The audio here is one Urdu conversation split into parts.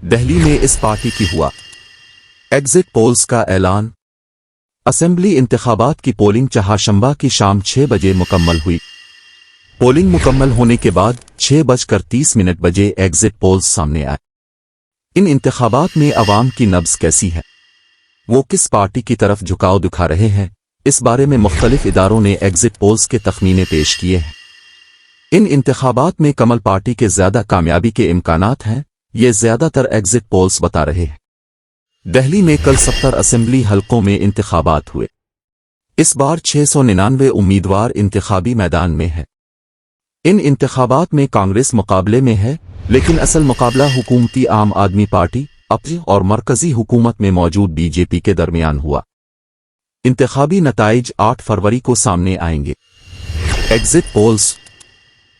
دہلی میں اس پارٹی کی ہوا ایگزٹ پولز کا اعلان۔ اسمبلی انتخابات کی پولنگ چہارشنبہ کی شام 6 بجے مکمل ہوئی۔ پولنگ مکمل ہونے کے بعد 6:30 بجے ایگزٹ پولز سامنے آئے۔ ان انتخابات میں عوام کی نبض کیسی ہے، وہ کس پارٹی کی طرف جھکاؤ دکھا رہے ہیں، اس بارے میں مختلف اداروں نے ایگزٹ پولز کے تخمینے پیش کیے ہیں۔ ان انتخابات میں کمل پارٹی کے زیادہ کامیابی کے امکانات ہیں، یہ زیادہ تر ایگزٹ پولز بتا رہے ہیں۔ دہلی میں کل 70 اسمبلی حلقوں میں انتخابات ہوئے۔ اس بار 699 امیدوار انتخابی میدان میں ہیں۔ ان انتخابات میں کانگریس مقابلے میں ہے، لیکن اصل مقابلہ حکومتی عام آدمی پارٹی اور مرکزی حکومت میں موجود بی جے پی کے درمیان ہوا۔ انتخابی نتائج 8 فروری کو سامنے آئیں گے۔ Exit poles.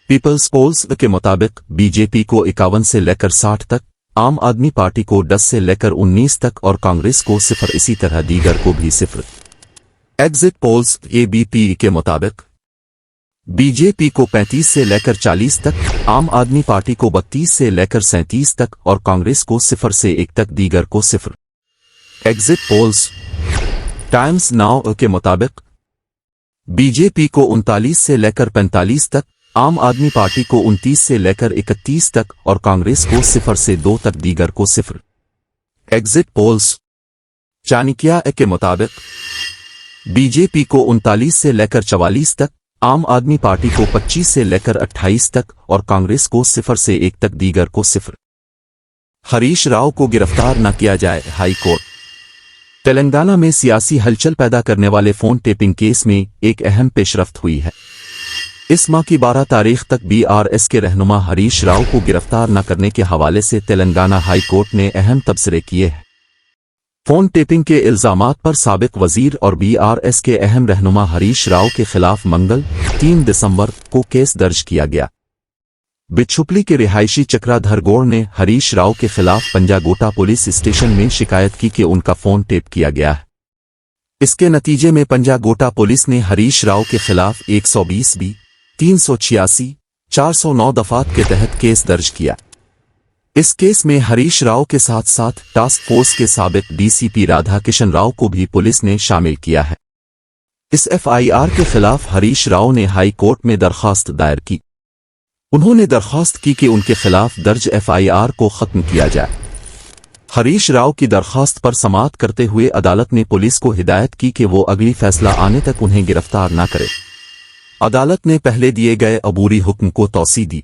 پیپلز پولز کے مطابق بی جے پی کو 51 سے لے کر 60 تک، عام آدمی پارٹی کو 10 سے لے کر 19 تک اور کانگریس کو 0، اسی طرح دیگر کو بھی 0۔ ایگزٹ پولز اے بی پی کے مطابق بی جے پی کو 35 سے لے کر 40 تک، عام آدمی پارٹی کو 32 سے لے کر 37 تک اور کانگریس کو 0 سے 1 تک، دیگر کو 0۔ ایگزٹ پولز ٹائمز ناؤ کے مطابق بی جے پی کو 39 سے لے کر 45 تک، عام آدمی پارٹی کو 29 سے لے کر 31 تک اور کانگریس کو 0 سے 2 تک، دیگر کو 0۔ ایگزٹ پولز چانکیہ کے مطابق بی جے پی کو 39 سے لے کر 44 تک، عام آدمی پارٹی کو 25 سے لے کر 28 تک اور کانگریس کو 0 سے 1 تک، دیگر کو 0۔ ہریش راؤ کو گرفتار نہ کیا جائے، ہائی کورٹ۔ تلنگانہ میں سیاسی ہلچل پیدا کرنے والے فون ٹیپنگ کیس میں ایک اہم پیش رفت ہوئی ہے۔ اس ماہ کی 12 تاریخ تک بی آر ایس کے رہنما ہریش راؤ کو گرفتار نہ کرنے کے حوالے سے تلنگانہ ہائی کورٹ نے اہم تبصرے کیے ہیں۔ فون ٹیپنگ کے الزامات پر سابق وزیر اور بی آر ایس کے اہم رہنما ہریش راؤ کے خلاف منگل 3 دسمبر کو کیس درج کیا گیا۔ بچھپلی کے رہائشی چکرا دھرگوڑ نے ہریش راؤ کے خلاف پنجاگوٹا پولیس اسٹیشن میں شکایت کی کہ ان کا فون ٹیپ کیا گیا ہے۔ اس کے نتیجے میں پنجاگوٹا پولیس نے ہریش راؤ کے خلاف 120 بی 386 409 دفعات کے تحت کیس درج کیا۔ اس کیس میں ہریش راؤ کے ساتھ ساتھ ٹاسک فورس کے سابق ڈی سی پی رادھا کشن راؤ کو بھی پولیس نے شامل کیا ہے۔ اس ایف آئی آر کے خلاف ہریش راؤ نے ہائی کورٹ میں درخواست دائر کی۔ انہوں نے درخواست کی کہ ان کے خلاف درج ایف آئی آر کو ختم کیا جائے۔ ہریش راؤ کی درخواست پر سماعت کرتے ہوئے عدالت نے پولیس کو ہدایت کی کہ وہ اگلی فیصلہ آنے تک انہیں گرفتار نہ کرے۔ عدالت نے پہلے دیے گئے عبوری حکم کو توسیع دی۔